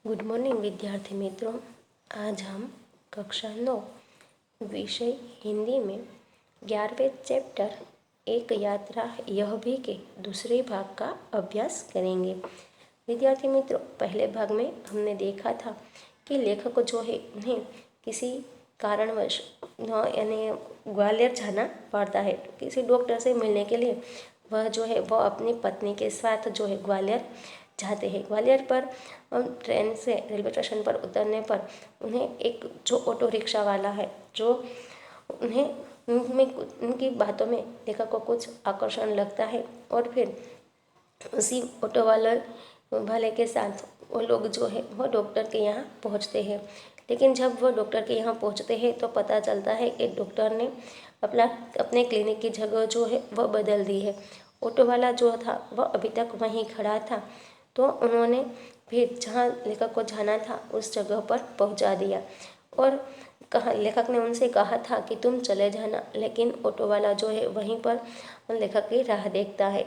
Good morning विद्यार्थी मित्रों। आज हम कक्षा 9 विषय हिंदी में 11वें चैप्टर एक यात्रा यह भी के दूसरे भाग का अभ्यास करेंगे। विद्यार्थी मित्रों, पहले भाग में हमने देखा था कि लेखक जो है उन्हें किसी कारणवश यानी ग्वालियर जाना पड़ता है किसी डॉक्टर से मिलने के लिए। वह जो है वह अपनी पत्नी के साथ जो है ग्वालियर जाते हैं। ग्वालियर पर ट्रेन से रेलवे स्टेशन पर उतरने पर उन्हें एक जो ऑटो रिक्शा वाला है जो उन्हें उनकी बातों में लेखक को कुछ आकर्षण लगता है और फिर उसी ऑटो वाले के साथ वो लोग जो है वो डॉक्टर के यहाँ पहुँचते हैं। लेकिन जब वो डॉक्टर के यहाँ पहुँचते हैं तो पता चलता है कि डॉक्टर ने अपने क्लिनिक की जगह जो है वह बदल दी है। ऑटो वाला जो था वह अभी तक वहीं खड़ा था, तो उन्होंने फिर जहाँ लेखक को जाना था उस जगह पर पहुँचा दिया और लेखक ने उनसे कहा था कि तुम चले जाना, लेकिन ऑटो वाला जो है वहीं पर लेखक की राह देखता है।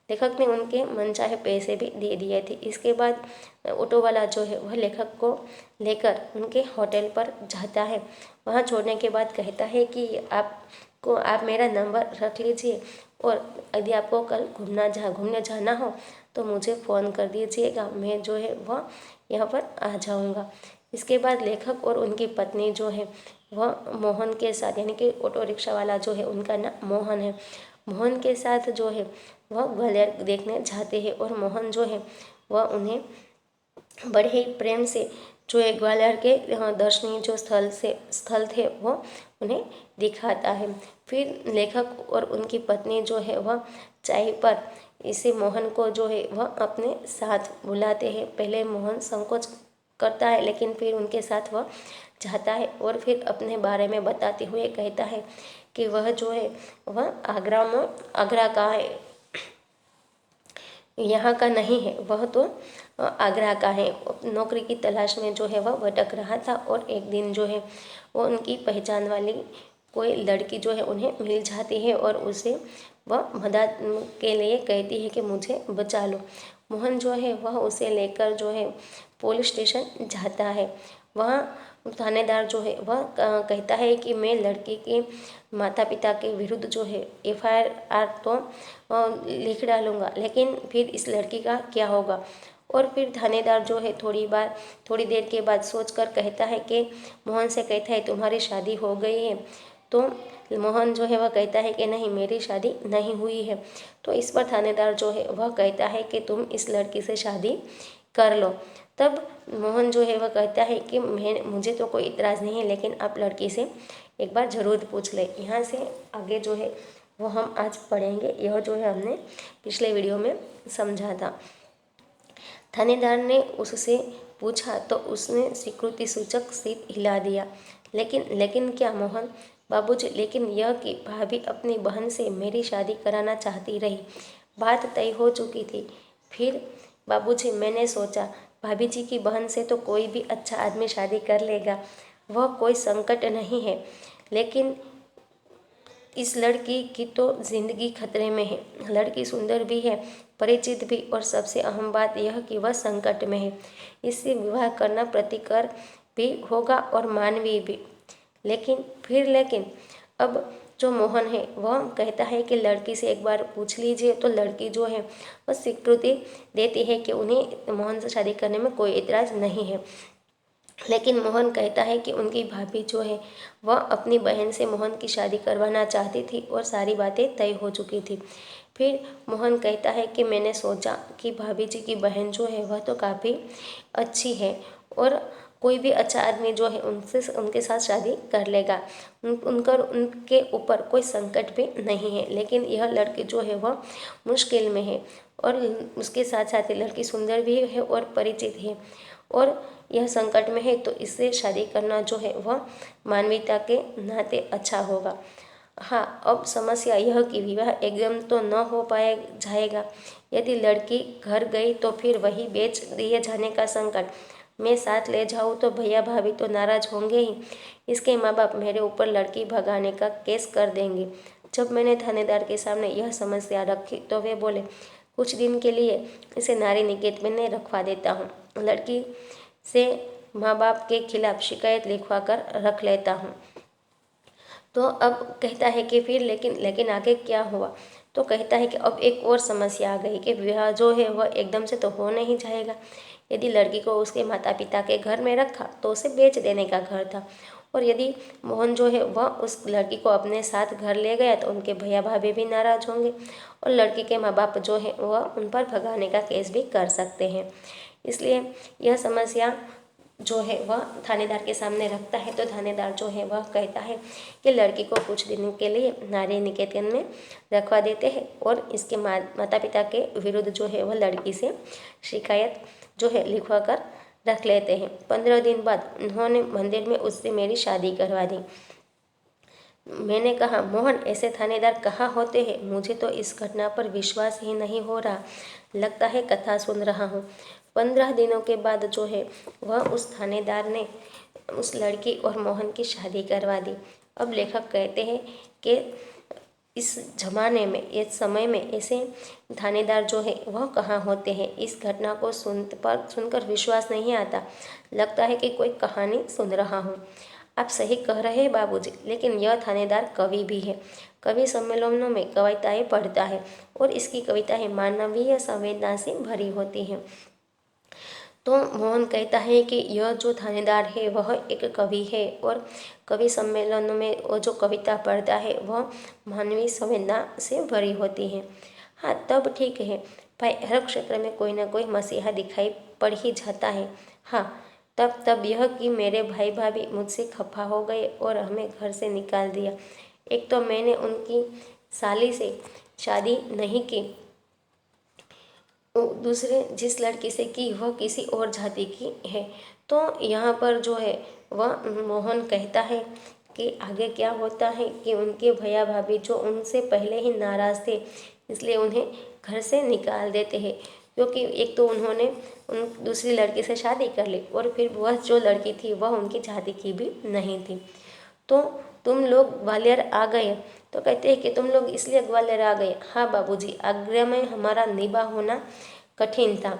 लेखक ने उनके मनचाहे पैसे भी दे दिए थे। इसके बाद ऑटो वाला जो है वह लेखक को लेकर उनके होटल पर जाता है। वहाँ छोड़ने के बाद कहता है कि आप मेरा नंबर रख लीजिए और यदि आपको कल घूमने जाना हो तो मुझे फ़ोन कर दीजिएगा, मैं जो है वह यहाँ पर आ जाऊँगा। इसके बाद लेखक और उनकी पत्नी जो है वह मोहन के साथ, यानी कि ऑटो रिक्शा वाला जो है उनका नाम मोहन है, मोहन के साथ जो है वह ग्वालियर देखने जाते हैं और मोहन जो है वह उन्हें बड़े ही प्रेम से जो है ग्वालियर के दर्शनीय जो स्थल थे वो उन्हें दिखाता है। फिर लेखक और उनकी पत्नी जो है वह चाय पर इसे मोहन को जो है वह अपने साथ बुलाते हैं। पहले मोहन संकोच करता है लेकिन फिर उनके साथ वह जाता है और फिर अपने बारे में बताते हुए कहता है कि वह जो है वह आगरा का है, यहाँ का नहीं है, वह तो आगरा का है। नौकरी की तलाश में जो है वह भटक रहा था और एक दिन जो है वो उनकी पहचान वाली कोई लड़की जो है उन्हें मिल जाती है और उसे वह मदद के लिए कहती है कि मुझे बचा लो। मोहन जो है वह उसे लेकर जो है पुलिस स्टेशन जाता है। वहाँ थानेदार जो है वह कहता है कि मैं लड़की के माता पिता के विरुद्ध जो है FIR तो लिख डालूँगा, लेकिन फिर इस लड़की का क्या होगा। और फिर थानेदार जो है थोड़ी देर के बाद सोचकर कहता है कि मोहन से कहता है तुम्हारी शादी हो गई है। तो मोहन जो है वह कहता है कि नहीं, मेरी शादी नहीं हुई है। तो इस पर थानेदार जो है वह कहता है कि तुम इस लड़की से शादी कर लो। तब मोहन जो है वह कहता है कि मुझे तो कोई इतराज़ नहीं है, लेकिन आप लड़की से एक बार ज़रूर पूछ लें। यहाँ से आगे जो है वो हम आज पढ़ेंगे। यह जो है हमने पिछले वीडियो में समझा था। थानेदार ने उससे पूछा तो उसने स्वीकृति सूचक सिर हिला दिया। लेकिन क्या मोहन बाबूजी, लेकिन यह कि भाभी अपनी बहन से मेरी शादी कराना चाहती रही, बात तय हो चुकी थी। फिर बाबूजी, मैंने सोचा भाभी जी की बहन से तो कोई भी अच्छा आदमी शादी कर लेगा, वह कोई संकट नहीं है, लेकिन इस लड़की की तो जिंदगी खतरे में है। लड़की सुंदर भी है, परिचित भी, और सबसे अहम बात यह कि वह संकट में है। इससे विवाह करना प्रतिकर भी होगा और मानवीय भी। लेकिन अब जो मोहन है वह कहता है कि लड़की से एक बार पूछ लीजिए। तो लड़की जो है वह स्वीकृति देती है कि उन्हें मोहन से शादी करने में कोई इतराज़ नहीं है। लेकिन मोहन कहता है कि उनकी भाभी जो है वह अपनी बहन से मोहन की शादी करवाना चाहती थी और सारी बातें तय हो चुकी थी। फिर मोहन कहता है कि मैंने सोचा कि भाभी जी की बहन जो है वह तो काफ़ी अच्छी है और कोई भी अच्छा आदमी जो है उनके साथ शादी कर लेगा। उनके ऊपर कोई संकट भी नहीं है, लेकिन यह लड़की जो है वह मुश्किल में है और उसके साथ साथ ही लड़की सुंदर भी है और परिचित है और यह संकट में है, तो इससे शादी करना जो है वह मानवीयता के नाते अच्छा होगा। हाँ, अब समस्या यह कि विवाह एकदम तो न हो जाएगा। यदि लड़की घर गई तो फिर वही बेच दिए जाने का संकट। मैं साथ ले जाऊँ तो भैया भाभी तो नाराज होंगे ही। इसके माँ बाप मेरे ऊपर लड़की भगाने का केस कर देंगे। जब मैंने थानेदार के सामने यह समस्या रखी तो वे बोले, कुछ दिन के लिए इसे नारी निकेतन में रखवा देता हूँ। लड़की से माँ बाप के खिलाफ शिकायत लिखवा कर रख लेता हूँ। तो अब कहता है कि फिर लेकिन आगे क्या हुआ? तो कहता है कि अब एक और समस्या आ गई कि विवाह जो है वह एकदम से तो हो नहीं जाएगा। यदि लड़की को उसके माता पिता के घर में रखा तो उसे बेच देने का घर था, और यदि मोहन जो है वह उस लड़की को अपने साथ घर ले गया तो उनके भैया भाभी भी नाराज होंगे, और लड़की के माँ बाप जो है वह उन पर भगाने का केस भी कर सकते हैं। इसलिए यह समस्या जो है वह थानेदार के सामने रखता है। तो थानेदार जो है वह कहता है कि लड़की को कुछ दिनों के लिए नारी निकेतन में रखवा देते हैं, और इसके माता पिता के विरुद्ध जो है वह लड़की से शिकायत जो है लिखवा कर रख लेते हैं। 15 दिन बाद उन्होंने मंदिर में उससे मेरी शादी करवा दी। मैंने कहा, मोहन, ऐसे थानेदार कहाँ होते हैं? मुझे तो इस घटना पर विश्वास ही नहीं हो रहा, लगता है कथा सुन रहा हूँ। 15 दिनों के बाद जो है वह उस थानेदार ने उस लड़की और मोहन की शादी करवा दी। अब लेखक कहते हैं कि इस जमाने में, इस समय में ऐसे थानेदार जो है वह कहाँ होते हैं। इस घटना को सुनकर विश्वास नहीं आता, लगता है कि कोई कहानी सुन रहा हूँ। आप सही कह रहे हैं बाबूजी, लेकिन यह थानेदार कवि भी है। कवि सम्मेलनों में कविताएं पढ़ता है और इसकी कविताएं मानवीय संवेदना से भरी होती हैं। तो मोहन कहता है कि यह जो थानेदार है वह एक कवि है, और कवि सम्मेलनों में वो जो कविता पढ़ता है वह मानवीय संवेदना से भरी होती है। हाँ, तब ठीक है भाई, हर क्षेत्र में कोई ना कोई मसीहा दिखाई पड़ ही जाता है। हाँ, तब यह कि मेरे भाई भाभी मुझसे खफा हो गए और हमें घर से निकाल दिया। एक तो मैंने उनकी साली से शादी नहीं की, दूसरे जिस लड़की से की वह किसी और जाति की है। तो यहाँ पर जो है वह मोहन कहता है कि आगे क्या होता है कि उनके भैया भाभी जो उनसे पहले ही नाराज़ थे, इसलिए उन्हें घर से निकाल देते हैं, क्योंकि एक तो उन्होंने उन दूसरी लड़की से शादी कर ली, और फिर वह जो लड़की थी वह उनकी जाति की भी नहीं थी। तो तुम लोग ग्वालियर आ गए? तो कहते हैं कि तुम लोग इसलिए ग्वालियर आ गए? हाँ बाबूजी, आगरा में हमारा निभा होना कठिन था।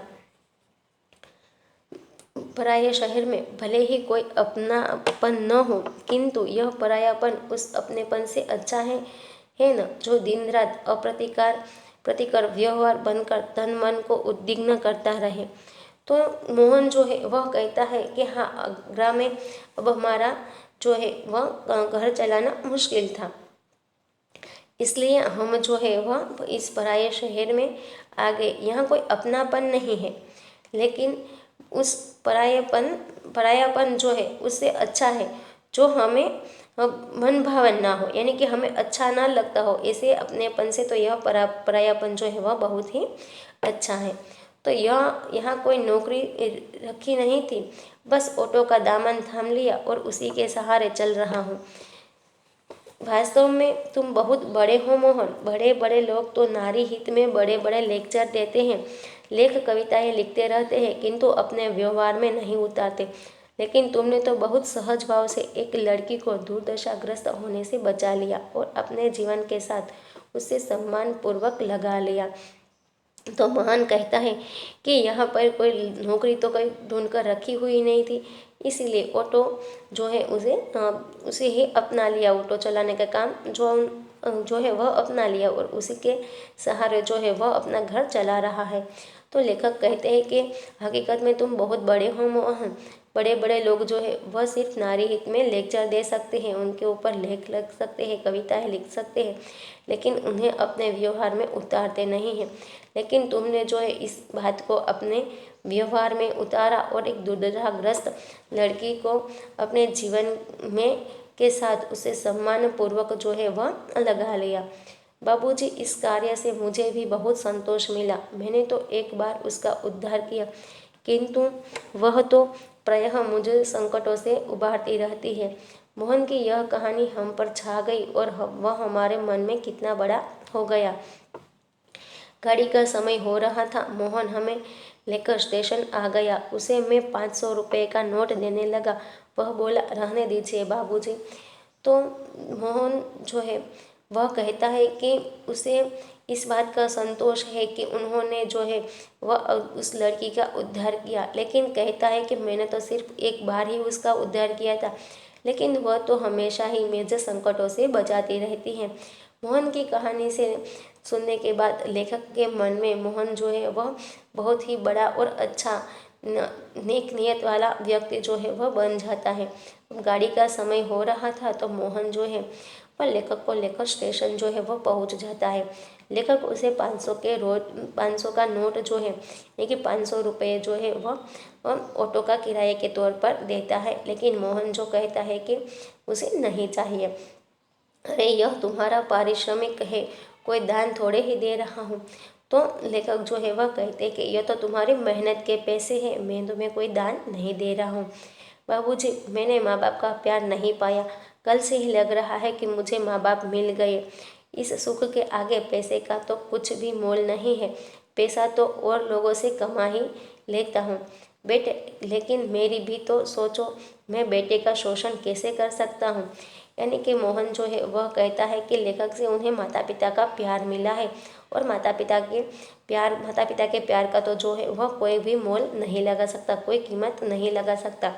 पराये शहर में भले ही कोई अपनापन न हो, किंतु यह परायापन उस अपनेपन से अच्छा है न, जो दिन रात प्रतिकर व्यवहार बनकर तन मन को उद्विग्न करता रहे। तो मोहन जो है वह कहता है कि हाँ, आगरा में अब हमारा जो है वह घर चलाना मुश्किल था, इसलिए हम जो है वह इस पराये शहर में आ गए। यहाँ कोई अपनापन नहीं है, लेकिन उस परायापन जो है उससे अच्छा है जो हमें मन भावन ना हो, यानी कि हमें अच्छा ना लगता हो। ऐसे अपनेपन से तो यह परायापन जो है वह बहुत ही अच्छा है। तो यहाँ कोई नौकरी रखी नहीं थी, बस ऑटो का दामन थाम लिया और उसी के सहारे चल रहा हूँ। वास्तव में तुम बहुत बड़े हो मोहन। बड़े बड़े लोग तो नारी हित में बड़े बड़े लेक्चर देते हैं, लेख कविताएं लिखते रहते हैं, किंतु अपने व्यवहार में नहीं उतारते। लेकिन तुमने तो बहुत सहज भाव से एक लड़की को दुर्दशाग्रस्त होने से बचा लिया और अपने जीवन के साथ उससे सम्मान पूर्वक लगा लिया। तो मोहन कहता है कि यहाँ पर कोई नौकरी तो कोई ढूंढ कर रखी हुई नहीं थी, इसीलिए ऑटो जो है उसे ही अपना लिया। ऑटो चलाने का काम जो है वह अपना लिया और उसी के सहारे जो है वह अपना घर चला रहा है। तो लेखक कहते हैं कि हकीकत में तुम बहुत बड़े हो मोहन। बड़े बड़े लोग जो है वह सिर्फ नारी हित में लेक्चर दे सकते हैं, उनके ऊपर लेख लिख सकते हैं, कविताएं लिख सकते हैं, लेकिन उन्हें अपने व्यवहार में उतारते नहीं हैं। लेकिन तुमने जो है इस बात को अपने व्यवहार में उतारा और एक दुर्दशाग्रस्त लड़की को अपने जीवन में के साथ उसे सम्मानपूर्वक जो है वह लगा लिया। बाबूजी, इस कार्य से मुझे भी बहुत संतोष मिला। मैंने तो एक बार उसका उद्धार किया, किंतु वह तो प्रायः मुझे संकटों से उबारती रहती है। मोहन की यह कहानी हम पर छा गई और वह हमारे मन में कितना बड़ा हो गया। गाड़ी का समय हो रहा था। मोहन हमें लेकर स्टेशन आ गया। उसे मैं 500 रुपये का नोट देने लगा। वह बोला, रहने दीजिए बाबूजी। तो मोहन जो है वह कहता है कि उसे इस बात का संतोष है कि उन्होंने जो है वह उस लड़की का उद्धार किया, लेकिन कहता है कि मैंने तो सिर्फ एक बार ही उसका उद्धार किया था, लेकिन वह तो हमेशा ही मुझे संकटों से बचाती रहती है। मोहन की कहानी से सुनने के बाद लेखक के मन में मोहन जो है वह बहुत ही बड़ा और अच्छा नेक नियत वाला व्यक्ति जो है वह बन जाता है। गाड़ी का समय हो रहा था तो मोहन जो है वह लेखक को लेकर स्टेशन जो है वह पहुंच जाता है। लेखक उसे 500 का नोट जो है यानी कि 500 रुपये जो है वह ऑटो का किराए के तौर पर देता है, लेकिन मोहन जो कहता है कि उसे नहीं चाहिए। अरे यह तुम्हारा पारिश्रमिक है, कोई दान थोड़े ही दे रहा हूँ। तो लेखक जो है वह कहते हैं कि यह तो तुम्हारी मेहनत के पैसे हैं, मैं तुम्हें कोई दान नहीं दे रहा हूँ। बाबूजी, मैंने माँ बाप का प्यार नहीं पाया, कल से ही लग रहा है कि मुझे माँ बाप मिल गए। इस सुख के आगे पैसे का तो कुछ भी मोल नहीं है, पैसा तो और लोगों से कमा ही लेता हूँ बेटे, लेकिन मेरी भी तो सोचो, मैं बेटे का शोषण कैसे कर सकता हूँ। यानी कि मोहन जो है वह कहता है कि लेखक से उन्हें माता पिता का प्यार मिला है, और माता पिता के प्यार का तो जो है वह कोई भी मोल नहीं लगा सकता, कोई कीमत नहीं लगा सकता।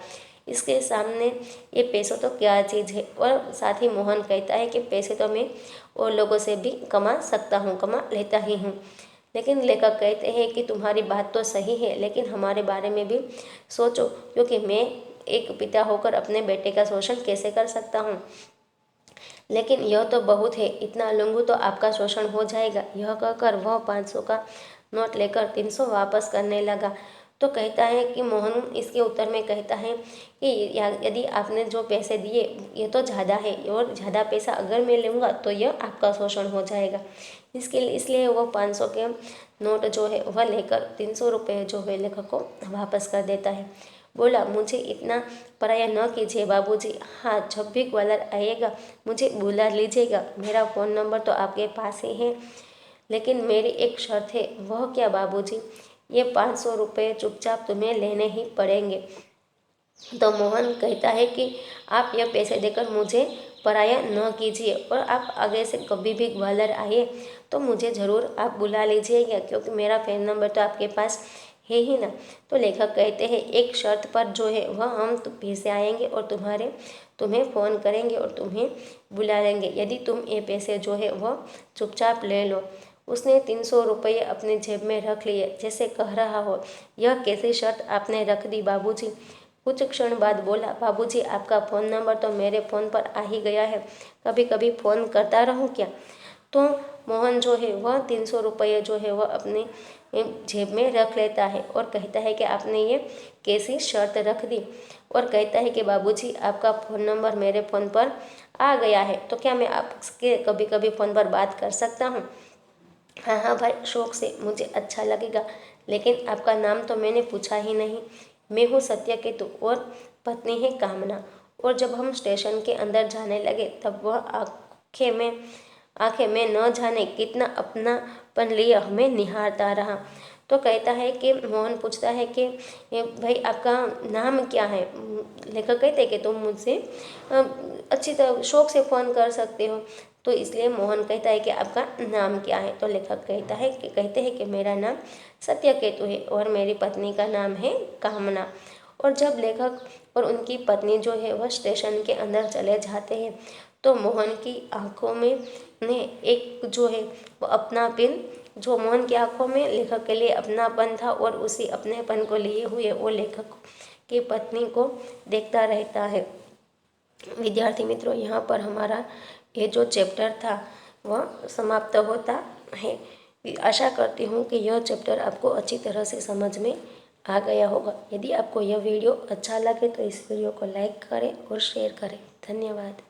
इसके सामने ये पैसों तो क्या चीज़ है। और साथ ही मोहन कहता है कि पैसे तो मैं और लोगों से भी कमा सकता हूँ, कमा लेता ही हूँ। लेकिन लेखक कहते हैं कि तुम्हारी बात तो सही है, लेकिन हमारे बारे में भी सोचो, क्योंकि मैं एक पिता होकर अपने बेटे का शोषण कैसे कर सकता हूँ। लेकिन यह तो बहुत है, इतना लूँगी तो आपका शोषण हो जाएगा। यह कहकर वह 500 का नोट लेकर 300 वापस करने लगा। तो कहता है कि मोहन इसके उत्तर में कहता है कि यदि आपने जो पैसे दिए ये तो ज़्यादा है, और ज़्यादा पैसा अगर मैं लूँगा तो यह आपका शोषण हो जाएगा। इसलिए वो 500 के नोट जो है वह लेकर 300 रुपये जो है लेखक को वापस कर देता है। बोला, मुझे इतना पराया न कीजिए बाबूजी। हाँ, जब भी ग्वालियर आइएगा मुझे बुला लीजिएगा, मेरा फ़ोन नंबर तो आपके पास ही है। लेकिन मेरी एक शर्त है। वह क्या बाबूजी? ये 500 रुपये चुपचाप तुम्हें लेने ही पड़ेंगे। तो मोहन कहता है कि आप यह पैसे देकर मुझे पराया न कीजिए, और आप आगे से कभी भी ग्वालियर आइए तो मुझे ज़रूर आप बुला लीजिएगा, क्योंकि मेरा फ़ोन नंबर तो आपके पास है ही ना। तो लेखक कहते हैं एक शर्त पर जो है वह हम फिर से आएंगे और तुम्हें फ़ोन करेंगे और तुम्हें बुला लेंगे, यदि तुम ये पैसे जो है वह चुपचाप ले लो। उसने 300 रुपये अपनी जेब में रख लिए, जैसे कह रहा हो, यह कैसी शर्त आपने रख दी बाबूजी। कुछ क्षण बाद बोला, बाबूजी आपका फ़ोन नंबर तो मेरे फ़ोन पर आ ही गया है, कभी कभी फ़ोन करता रहूं क्या। तो मोहन जो है वह 300 रुपये जो है वह अपनी जेब में रख लेता है और कहता है कि आपने ये कैसी शर्त रख दी, और कहता है कि बाबूजी आपका फ़ोन नंबर मेरे फ़ोन पर आ गया है, तो क्या मैं आपके कभी कभी फ़ोन पर बात कर सकता हूँ। हाँ हाँ भाई, शौक से, मुझे अच्छा लगेगा, लेकिन आपका नाम तो मैंने पूछा ही नहीं। मैं हूँ सत्यकेतु और पत्नी है कामना। और जब हम स्टेशन के अंदर जाने लगे तब वह आंखें में न जाने कितना अपनापन लिए हमें निहारता रहा। तो कहता है कि मोहन पूछता है कि भाई आपका नाम क्या है। लेखक कहते हैं कि तुम मुझसे अच्छी तरह शौक से फ़ोन कर सकते हो, तो इसलिए मोहन कहता है कि आपका नाम क्या है। तो लेखक कहते हैं कि मेरा नाम सत्यकेतु है और मेरी पत्नी का नाम है कामना। और जब लेखक और उनकी पत्नी जो है वह स्टेशन के अंदर चले जाते हैं तो मोहन की आंखों में ने एक जो है वो अपनापन, जो मोहन की आंखों में लेखक के लिए अपनापन था, और उसी अपनेपन को लिए हुए वो लेखक की पत्नी को देखता रहता है। विद्यार्थी मित्रों, यहाँ पर हमारा ये जो चैप्टर था वह समाप्त होता है। आशा करती हूँ कि यह चैप्टर आपको अच्छी तरह से समझ में आ गया होगा। यदि आपको यह वीडियो अच्छा लगे तो इस वीडियो को लाइक करें और शेयर करें। धन्यवाद।